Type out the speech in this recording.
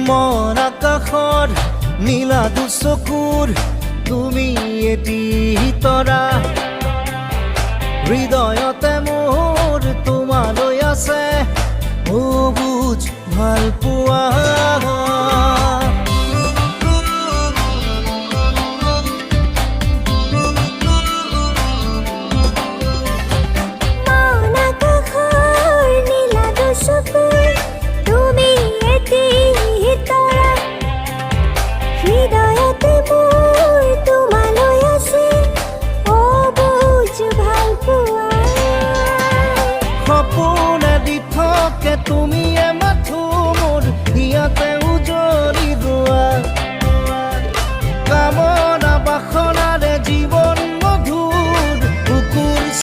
মন আকাশৰ নীলা দুচকুৰ তুমি এটি তৰা হৃদয়তে মোৰ তোমালৈ আছে অবুজ ভাল পোৱা সপোনে দি থাকে তুমিয়ে মাথো মোৰ ইয়াতে